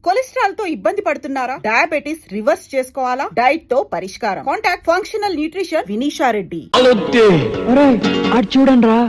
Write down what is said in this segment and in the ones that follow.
Cholesterol తో ఇబ్బంది పడుతున్నారా? డయాబెటిస్ రివర్స్ చేసుకోవాలా? డైట్ తో పరిష్కారం. Contact functional nutrition Vinisha Reddy. చూడండి రా,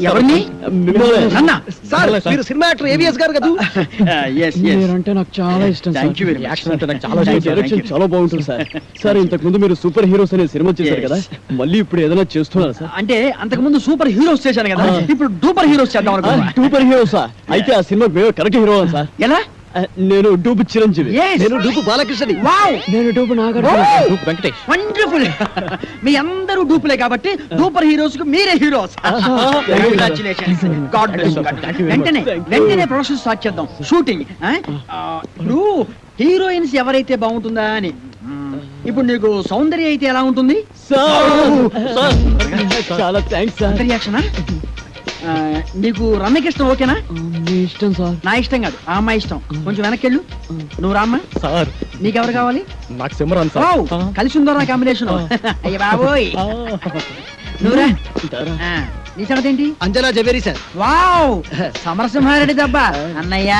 ఎవరిని? మీరు సినిమా యాక్టర్ ఏవిఎస్ గారు కదా? మీరంటే నాకు చాలా ఇష్టం. చాలా బాగుంటుంది సార్. సార్ ఇంతకు ముందు మీరు సూపర్ హీరోస్ అనే సినిమా చేశారు కదా, మళ్ళీ ఇప్పుడు ఏదైనా చేస్తున్నారా సార్? అంటే అంతకు ముందు సూపర్ హీరోస్ చేశాను కదా, ఇప్పుడు డూపర్ హీరోస్ చేద్దాం అనుకున్నా. సూపర్ హీరోసా? అయితే ఆ సినిమా కరెక్ట్ హీరో సార్. ఎలా? నేను డూపు చిరంజీవి. నేను డూపు బాలకృష్ణని. వావ్! నేను డూపు నాగార్జున. వెంకటేష్. వండర్ఫుల్. మీ అందరూ డూపులే కాబట్టి డూపర్ హీరోస్ కు మీరే హీరోస్. కంగ్రాచులేషన్స్. God bless. వెంటనే ప్రొడక్షన్ స్టార్ట్ చేద్దాం. షూటింగ్. ఇప్పుడు హీరోయిన్స్ ఎవరైతే బాగుంటుందా అని. ఇప్పుడు నీకు సౌందర్య అయితే ఎలా ఉంటుంది? చాలా థ్యాంక్స్ సార్. రియాక్షనా? నీకు రమ్యకృష్ణ ఓకేనా? మీ ఇష్టం సార్. నా ఇష్టం కాదు, ఆ అమ్మాయి ఇష్టం. కొంచెం వెనక్కెళ్ళు. నువ్వు రామ్మా. సార్ నీకెవరు కావాలి? నాకు సిమరాన్ ఓ, కలిసి ఉందో నా కాంబినేషన్. అయ్య బాబోయ్. నువ్వురా. నీ సంగతి ఏంటి? అంజనా జవేరి సార్. వావ్, సమరసింహారెడ్డి దెబ్బ అన్నయ్య.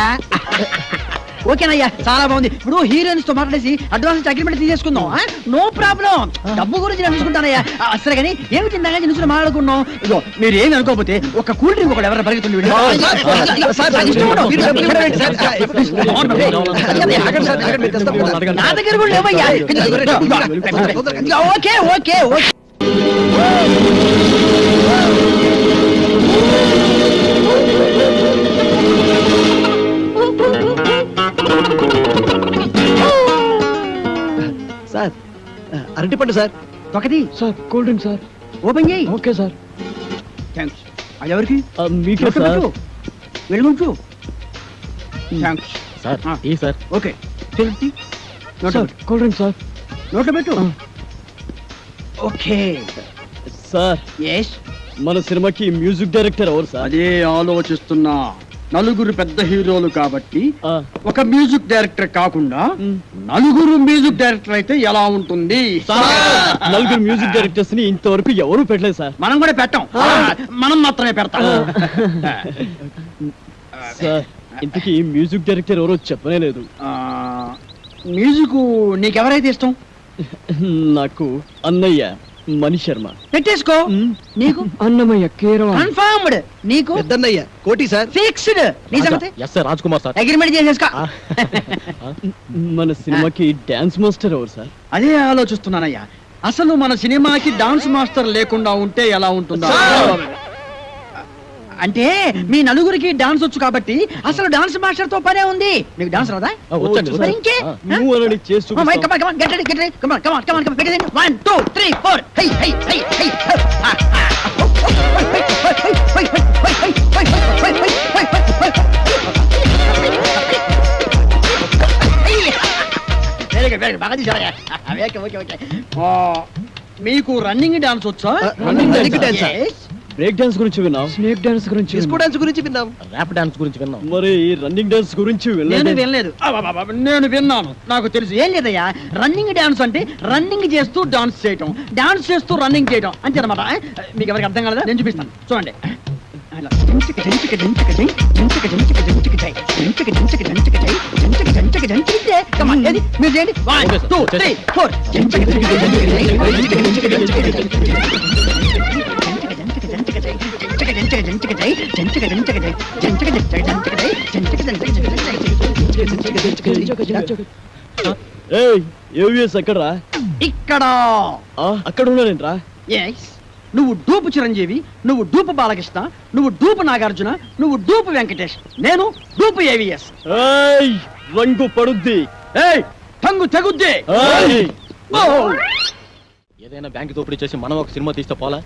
ఓకేనయ్యా, చాలా బాగుంది. ఇప్పుడు హీరోయిన్స్ తో మాట్లాడేసి అడ్వాన్స్ అగ్రిమెంట్ తీసేసుకుందాం. No problem. డబ్బు గురించి నేను చూసుకుంటానయ్యా. అసలు కానీ ఏమిటి ఇందాక నిలుచుని మాట్లాడుకున్నాం. ఇగో మీరు ఏమి అనుకోకపోతే ఒక కూల్ డ్రింక్ ఒకటి ఎవరైనా పరిగెత్తుంది. నా దగ్గర కూడా లేవయ్యా. Okay okay okay. సార్ అరటిపండు సార్. ఒకటి sir cool drink sir. Open చేయి. Okay sir. థ్యాంక్స్. అది ఎవరికి? మీకే సార్. వెళ్ళుంచు. Thanks sir. ఈ sir. Okay. Sir cool drink sir. నోట్లో పెట్టు. Okay sir, yes. మన సినిమాకి మ్యూజిక్ డైరెక్టర్ ఎవరు సార్? అదే ఆలోచిస్తున్నా. నలుగురు పెద్ద హీరోలు కాబట్టి ఒక మ్యూజిక్ డైరెక్టర్ కాకుండా నలుగురు మ్యూజిక్ డైరెక్టర్ అయితే ఎలా ఉంటుంది? నలుగురు మ్యూజిక్ డైరెక్టర్స్ ని ఇంతవరకు ఎవరు పెట్టలేదు సార్. మనం కూడా పెట్టాం. మనం మాత్రమే పెడతాం. సార్ ఇంతకీ మ్యూజిక్ డైరెక్టర్ ఎవరో చెప్పనే లేదు. మ్యూజిక్ నీకెవరైతే ఇష్టం? నాకు అన్నయ్య మణి శర్మ. పెట్టేసుకో. నీకు? అన్నమయ్య కేరళ. కన్ఫర్మ్డ్. నీకు? పెద్దన్నయ్య కోటి సార్. ఫిక్స్డ్. నీ సంగతి? Yes sir, Raj Kumar sir. Agreement చేసేసుకో. మన సినిమాకి డాన్స్ మాస్టర్ ఎవరు సార్? అదే ఆలోచిస్తున్నానయ్యా. అసలు మన సినిమాకి డాన్స్ మాస్టర్ లేకుండా ఉంటే ఎలా ఉంటుందా? అంటే మీ నలుగురికి డాన్స్ వచ్చు కాబట్టి అసలు డాన్స్ మాస్టర్ తో పనే ఉంది. నీకు డాన్స్ రాదా? మరి ఇంకే? నువ్వు అనని చేసి చూపిస్తావు. Come on, come on, get ready, get ready. Come on, come on, come on, get ready. 1 2 3 4. Hey, hey, hey, hey. Very good, very good. బాగా తీశారయ్యా. Okay okay. మీకు రన్నింగ్ డాన్స్ వచ్చా? Running dance. బ్రేక్ డాన్స్ గురించి విన్నాం, snake dance గురించి, disco dance గురించి విన్నాం, rap dance గురించి విన్నాం. మరి రన్నింగ్ డాన్స్ గురించి నేను వినలేదు. నేను విన్నాను, నాకు తెలుసు. ఏం లేదయ్యా, రన్నింగ్ డాన్స్ అంటే రన్నింగ్ చేస్తూ డాన్స్ చేయటం, డాన్స్ చేస్తూ రన్నింగ్ చేయటం అంతే అన్నమాట. మీకు ఎవరికి అర్థం కాలేదా? నేను చూపిస్తాను, చూడండి. మీరు చేయండి. 1 2 3 4. ఎక్కడరా? ఇక్కడ. అక్కడ ఉన్నానేంట్రా? నువ్వు డూపు చిరంజీవి, నువ్వు డూపు బాలకృష్ణ, నువ్వు డూపు నాగార్జున, నువ్వు డూపు వెంకటేష్, నేను డూపు ఏవిఎస్. రంగు పడుద్ది, తంగు తెగుద్ది. ఏదైనా బ్యాంక్ దోపిడీ చేసి మనం ఒక సినిమా తీస్తే పోలా?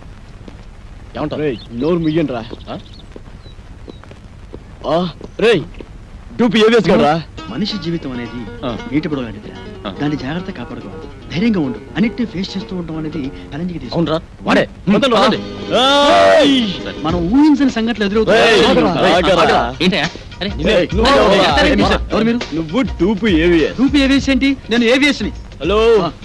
ఏమంటారు? నోరు ముయ్యండి రా. రే డూపు ఏవిఎస్ కదా. మనిషి జీవితం అనేది నీటి బుడగ లాంటిదిరా. దాన్ని జాగ్రత్త కాపాడుకో, ధైర్యంగా ఉండు. అన్నిటిని ఫేస్ చేస్తూ ఉండడం అనేది ఛాలెంజ్ కి తీసుకో. అవునరా వాడే మొదలు రాండి. మనం ఊహించిన సంఘటనలు ఏయ్, ఎదురవుతాయి. ఆగరా. ఏంటయ్యా? అరే, నిన్నే. ఎవరు మీరు? నువ్వు టూపు ఏవిఎస్. గ్రూప్ ఏవిఎస్ ఏంటి? నేను ఏవిఎస్ ని. హలో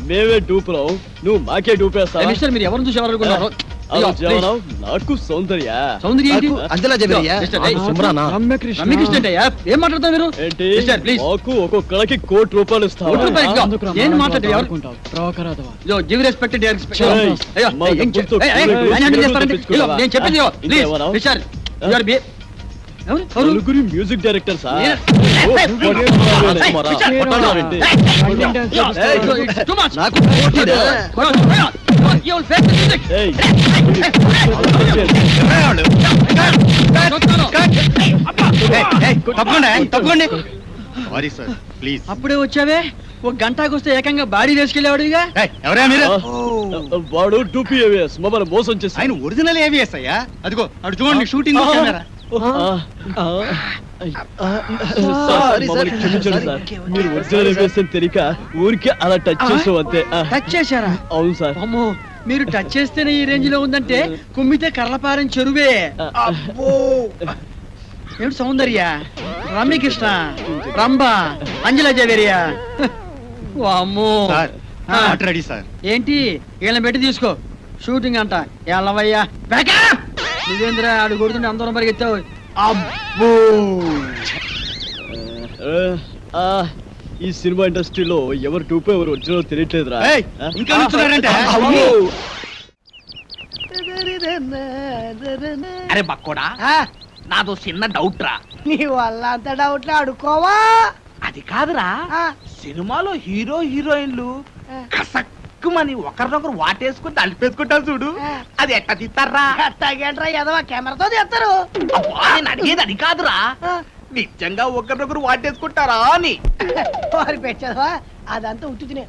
మేమే టూపులో నువ్వు మాకే టూపేస్తా. మిస్టర్, మీరు ఎవరిని చూసి ఎవరు అనుకున్నారు? అయ్యో, please. నాకు సౌందర్య సౌందర్య ఏంటి? అంజలా జబరియా మిస్టర్, ఏయ్, సిమ్రానా? రమ్యకృష్ణ. రమ్యకృష్ణ ఏంటయ్యా? ఏం మాట్లాడతారు మీరు? ఏంటి మిస్టర్, ప్లీజ్. మాకు ఒక్కొక్కడికి ₹1,00,00,000 ఇస్తావా? కోటి రూపాయలు ఇస్తావా? అందుకురా, ఏం మనం మాట్లాడతారు? ఎవరు? ఆడుకుంటాం. ప్రవకరాదవా. Yo, give respect to their respect. ఏయ్, అయ్యో, మా ఏయ్, ఏం డబ్బులతో ఏయ్, ఏయ్, మీరు ఆయన handle మీరు చేస్తారండి. తెప్పించుకున్నావా? ఇదిగో, నేను చెప్పింది ఇదిగో, ఇంత please. ఏమన్నావు? మిస్టర్, you are be- ఎవరు? ఎవరు? నలుగురి మ్యూజిక్ డైరెక్టర్ సార్. నేను- ఓ, ఏయ్, పడే ఏయ్, పడే ఏయ్, మరా. మిస్టర్, పట్టాలా ఏంటి? Indian dance Yo, చేస్తావా? hey, it's too much. నాకు పోటీరా? You will face the music. ఏయ్, చూస్తాను. తప్పకుండా. సారీ సార్ ప్లీజ్ అప్పుడే వచ్చావే, ఒక గంటకు వస్తే ఏకంగా బాడీ వేసుకెళ్ళేవాడుగా. ఎవరా మీరు వాడు టూపీ ఏవిఎస్ మమ్మల్ని మోసం చేసి ఆయన ఒరిజినల్ ఏవిఎస్ అయ్యా అదిగో అటు చూడండి షూటింగ్ కెమెరా సారీ, మమ్మల్ని సార్. క్షమించండి సారీ. సార్. మీరు ఒరిజినల్ ఏవిఎస్ అని తెలియక ఊరికే అలా టచ్ చేసాం అంతే. టచ్ చేశారా? అవును సార్. అమ్మో, మీరు టచ్ చేస్తేనే ఈ రేంజ్ లో ఉందంటే కుమ్మితే కర్లపారం చెరువే. అబ్బో. ఏమిటి సౌందర్య, రమ్యకృష్ణ, రంభ, అంజలా జవేరియా. అమ్మో. సార్ ఆ. రెడీ సార్ ఏంటి వీళ్ళని పెట్టి తీసుకో, షూటింగ్ అంట. ఎల్లవయ్యా నువ్వేంద్ర ఆడు కొడుతుంటే అందరం పరిగెత్తావు. అబ్బో. ఆ, ఈ సినిమా ఇండస్ట్రీలో ఎవరు టూపే ఎవరు ఒరిజినల్ తెలియట్లేదురా. ఏయ్, ఇంకా నిల్చున్నారంటే? అవును. అరే బక్కోడా, నాదో చిన్న డౌట్ రా. నీ వల్ల అంత డౌట్లు అడుకోవా. అది కాదురా, సినిమాలో హీరో హీరోయిన్లు కసక్కుమని ఒకరినొకరు వాటేసుకుని తలిపేసుకుంటారు చూడు, అది ఎట్ట తీస్తారా? అట్టాగేంట్రా ఎదవా, కెమెరాతో తీస్తారు. అబ్బా, నేను అడిగేది అది కాదురా, నిజంగా ఒకరినొకరు వాటేసుకుంటారా అని. వారి పెట్టదవా, అదంతా ఉత్తునే.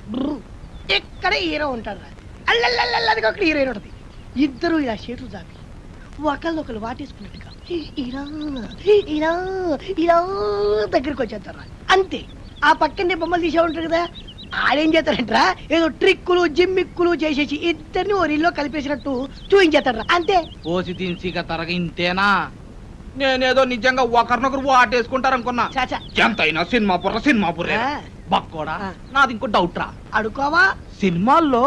ఇక్కడ హీరో ఉంటాడు, అల్లల్లల్లది ఒక హీరోయిన్ ఉంటుంది. ఇద్దరు ఇలా షేట్లు చాపి ఒకళ్ళొకరు వాటేసుకున్నట్టుగా ఇలా ఇలా ఇలా దగ్గరికి వచ్చేస్తారా అంతే. ఆ పక్కనే బొమ్మలు తీసే ఉంటారు కదా, ఆడేం చేస్తారంటరా ఏదో ట్రిక్కులు జిమ్మిక్కులు చేసేసి ఇద్దరిని ఓ రీల్లో కలిపేసినట్టు చూపించేస్తారా అంతే. ఓసి తిన్సిగా తరగ ఇంతేనా? నేనేదో నిజంగా ఒకరినొకరు వాటేసుకుంటారనుకున్నా. చాచా ఎంతైనా సినిమా బుర్రే ఆ. బక్కోడా. ఆ. నాది ఇంకో డౌట్ రా, అడుకోవా. సినిమాల్లో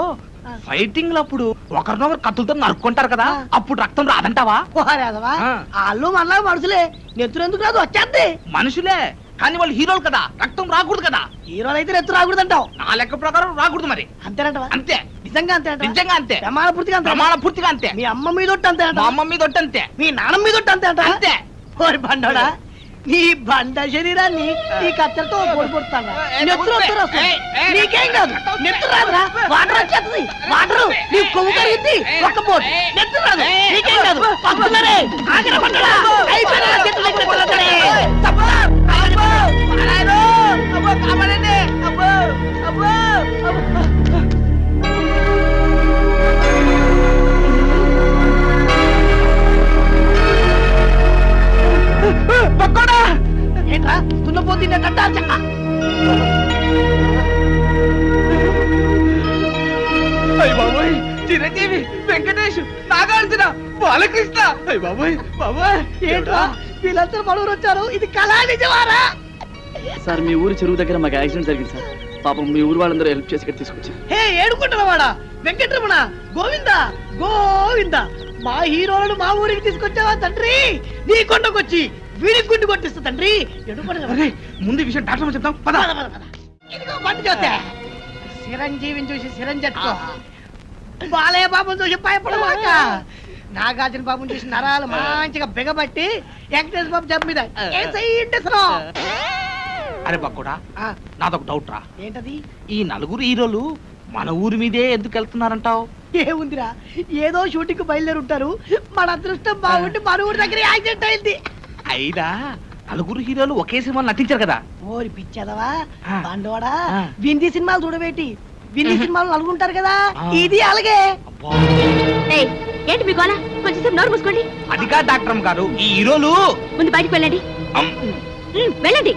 ఫైటింగ్ అప్పుడు ఒకరినొకరు కత్తులతో నరుక్కుంటారు కదా, ఆ. అప్పుడు రక్తం రాదంటావా? పోరాదవా, ఆ. వాళ్ళు మనలా మనుషులే, నెత్తురెందుకు రాదు వచ్చేద్ది. మనుషులే కానీ వాళ్ళు హీరోలు కదా, రక్తం రాకూడదు కదా. హీరోలు అయితే నెత్తు రాకూడదంటావు, నా లెక్క ప్రకారం రాకూడదు మరి. అంతేనంటవా? అంతే, నిజంగా అంతేనంట, నిజంగా అంతే, ప్రమాణ పూర్తిగా అంతే. ప్రమాణ పూర్తిగా అంతే. మీ అమ్మ మీద ఒట్టు అంతేనంట, మా అమ్మ మీద ఒట్టు అంతే. మీ నాన్న మీద ఒట్టు అంతేనంట. అంతే. ఓరి బండోడా, నీ బండ శరీరాన్ని నీ కత్తెరతో పొడి పొడుతాను. నీకేం కాదు, నెత్తు రాదురా, వాటర్ వచ్చేస్తుంది. వాటర్ నీ కొవ్వు కరిగింది, ఒక్క పోటు నెత్తు రాదు, నీకేం కాదు. పట్టుకున్నారే, ఆగిన బండోడా, అయిపోయినా చెట్టు దగ్గర కొలతరే. తప్పురా, అబ్బో, నారాయణో, అబ్బో, కాపాడండి, అబ్బో, అబ్బో, అబ్బో. పక్కోడా, ఏంట్రా తున్నపోతుంది కట్టా చెక్క. అయ్య బాబోయ్, చిరంజీవి, వెంకటేష్, నాగార్జున, బాలకృష్ణ, అయ్య బాబోయ్ బాబోయ్. ఏంట్రా వీళ్ళందరూ మనూరు వచ్చారు, ఇది కళా నిజమారా? సార్ మీ ఊరి చెరువు దగ్గర మాకు యాక్సిడెంట్ జరిగింది సార్. పాపం మీ ఊరు వాళ్ళందరూ హెల్ప్ చేసి ఇక్కడ తీసుకొచ్చారు. హే ఏడుకుంటున్నవాడా, వెంకటరమణ, గోవింద గోవింద, మా హీరోలను మా ఊరికి తీసుకొచ్చావా తండ్రి? నీ కొండకొచ్చి వీడి గుండు కొట్టిస్తా తండ్రి. అరే, ముందు ఈ విషయం డాక్టర్ చెప్తాం పద. ఇదిగో బండి చూస్తే చిరంజీవిని చూసి చిరంజట్టుకో, బాలయ్య బాబుని చూసి భయపడమాక, నాగార్జున బాబుని చూసి నరాలు మంచిగా బిగబట్టి వెంకటేశ్వర బాబు జబ్బు మీద అరే బక్కుడా, నాదొక డౌట్ రా. ఏంటది? ఈ నలుగురు హీరోలు మన ఊరి మీదే ఎందుకు వెళ్తున్నారంటావు? ఏముందిరా, ఏదో షూటింగ్ బయలుదేరి ఉంటారు, మన అదృష్టం బాగుండి మన ఊరి దగ్గర యాక్సిడెంట్ అయింది. అయినా నలుగురు హీరోలు ఒకే సినిమాలో నటించారు కదా. ఓరి పిచ్చదవా ఆ. బండోడా, ఆ. వింది సినిమాలు చూడబెట్టి వింది సినిమాలు నలుగుంటారు కదా, ఇది అలాగే. అబ్బా, ఏయ్, ఏంటి మీ గోల? కొంచెంసేపు నోరు మూసుకోండి. అది కాదు డాక్టర్ గారు, ఈ హీరోలు ముందు బయటికి వెళ్ళండి. అమ్, వెళ్ళండి.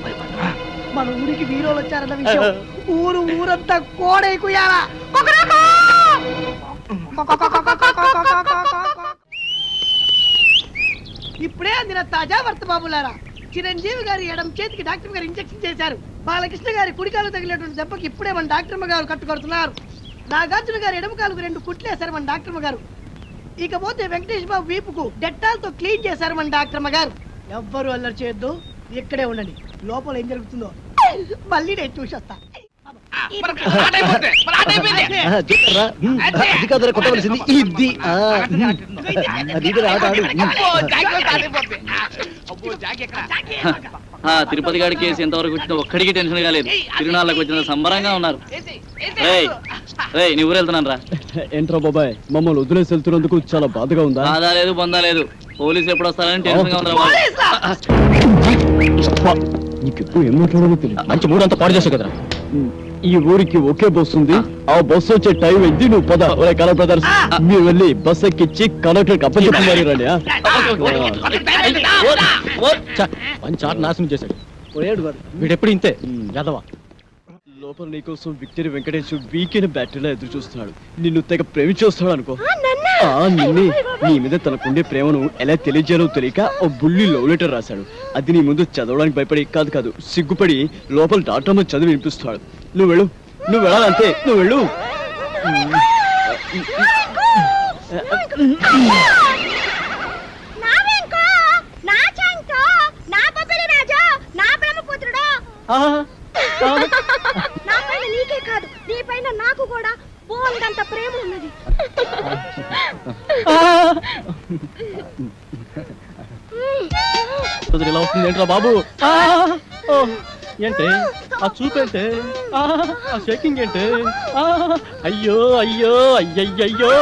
భయపడరా? మన ఊరికి హీరోలు వచ్చారన్న విషయం ఊరంతా కోడై కుయాలా. ఇప్పుడే అందిన తాజా వార్త బాబులారా. చిరంజీవి గారి ఎడం చేతికి డాక్టర్ గారు ఇంజెక్షన్ చేశారు. బాలకృష్ణ గారి కుడికాలు తగిలినటువంటి దెబ్బకి ఇప్పుడే మన డాక్టర్ గారు కట్టుకొడుతున్నారు. నాగార్జున గారు ఎడమ కాలుకు 2 కుట్లేశారు మన డాక్టర్ గారు. ఇకపోతే వెంకటేష్ బాబు వీపుకు డెట్టాల్తో క్లీన్ చేశారు మన డాక్టర్ గారు. ఎవ్వరు అల్లరి చేయొద్దు, ఇక్కడే ఉండండి. లోపల ఏం జరుగుతుందో మళ్ళీ నేను చూసొస్తా. అది కాదురా కొట్టవలసింది ఇది. తిరుపతి గారి కేసు ఎంతవరకు వచ్చినా ఒక్కడికి టెన్షన్ కాలేదు. తిరునాళ్ళకి వచ్చిన సంబరంగా ఉన్నారు. రేయ్ రేయ్ నీ ఊరు వెళ్తున్నాను రా. ఏంట్రా బాబాయ్, మమ్మల్ని వదిలేసి వెళ్తున్నందుకు చాలా బాధగా ఉందా? బాధ లేదు బొందా లేదు. పోలీసులు ఎప్పుడు వస్తారని టెన్షన్ గా ఉన్నారు. నీకు ఎప్పుడు ఏం మాట్లాడాలో తెలియదు. మంచి మూడంతా పాడు చేసావు కదరా. ఈ ఊరికి ఒకే బస్సు ఉంది. ఆ బస్సు వచ్చే టైం అయింది. నువ్వు పద. ఒరే కలర్ బ్రదర్స్, మీరు వెళ్ళి బస్ ఎక్కిచ్చి కండక్టర్ అప్పచెప్పమని రండి. మంచి ఆట నాశనం చేశాడు. వీడెప్పుడు ఇంతే యాదవా. లోపల నీకోసం విక్టరీ వెంకటేష్ వీకెన్ బ్యాటరీలో ఎదురు చూస్తున్నాడు. నిన్ను తెగ ప్రేమించేస్తాడు అనుకో. నిన్నే నీ మీద తనకుండే ప్రేమను ఎలా తెలియజేయాలో తెలియక ఓ బుల్లి లవ్ లెటర్ రాశాడు. అది నీ ముందు చదవడానికి భయపడి కాదు సిగ్గుపడి లోపల డాక్టర్ చదివి వినిపిస్తాడు. నువ్వు వెళ్ళు, నువ్వు వెళ్ళాలంతే, నువ్వు వెళ్ళు. నీకే కాదు, నీ పైన నాకు కూడా బోల్డంత ప్రేమ ఉన్నది. ఇలా వస్తుంది ఏంట్రా బాబు? ఏంటే ఆ చూపేంటే, ఆ షేకింగ్ ఏంటే? అయ్యో అయ్యో అయ్యయ్యో,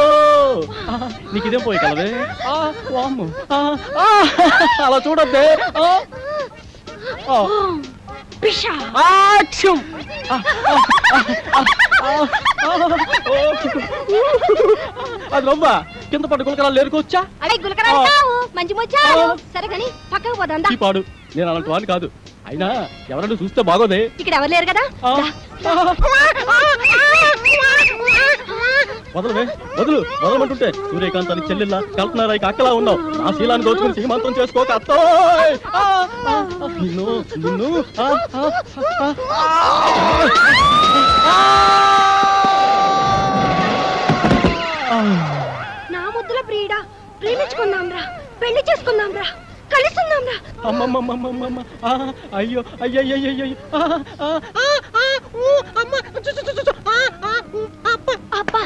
నీకు ఇదేం పోయి కలవే. అలా చూడద్దే. అది నవ్వా కింద పట్టు గులకరాలు లేరుకోవచ్చా? మంచి ముచ్చావు. సరే కానీ పక్కకు పోదా. ఈ పాడు, నేను అలాంటి వాడిని కాదు. అయినా ఎవరైనా చూస్తే బాగోదే. ఇక్కడ ఎవరు లేరు కదా. వదలవే, వదలమంటుంటే సూర్యకాంతాన్ని చెల్లెల్లా కల్పనారా అక్కలా ఉన్నావు. నా శీలాన్ని దోచుకుని సీమంతం చేసుకోక అత్తో. నిన్ను నిన్ను నా ముద్దుల ప్రియుడా, ప్రేమించుకుందాం రా, పెళ్లి చేసుకుందాం రా, కలుసుకుందాం రా. అమ్మమ్మమ్మమ్మమ్మ, అయ్యో అయ్యయ్యయ్యో. అబ్బా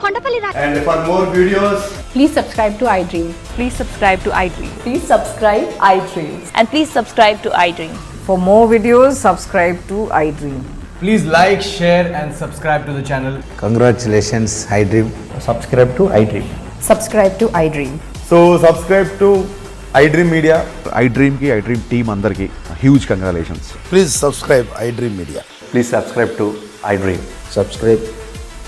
కొండపల్లి రా. And for more videos, Please subscribe to iDream. Please subscribe to iDream. Please subscribe iDream. And please subscribe to iDream. For more videos, subscribe to iDream. please like, share and subscribe to the channel. Congratulations iDream. Subscribe to iDream. Subscribe to iDream. So subscribe to iDream Media. iDream ki iDream team andarki huge congratulations. Please subscribe iDream Media. Please subscribe to iDream. Subscribe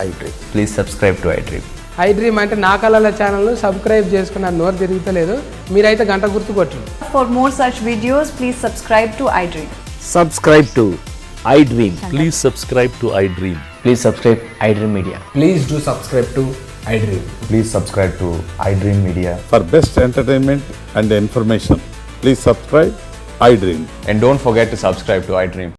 iDream. Please subscribe to iDream. iDream అంటే నా కళల channel subscribe చేసుకున్న నోరు తిరుగుతలేదు. మీరైతే గంట గుర్తు కొట్టండి. For more such videos, please subscribe to iDream. Subscribe to iDream. Please subscribe to iDream. Please subscribe iDream Media. Please do subscribe to iDream. Please subscribe to iDream Media. For best entertainment and information, please subscribe iDream. And don't forget to subscribe to iDream.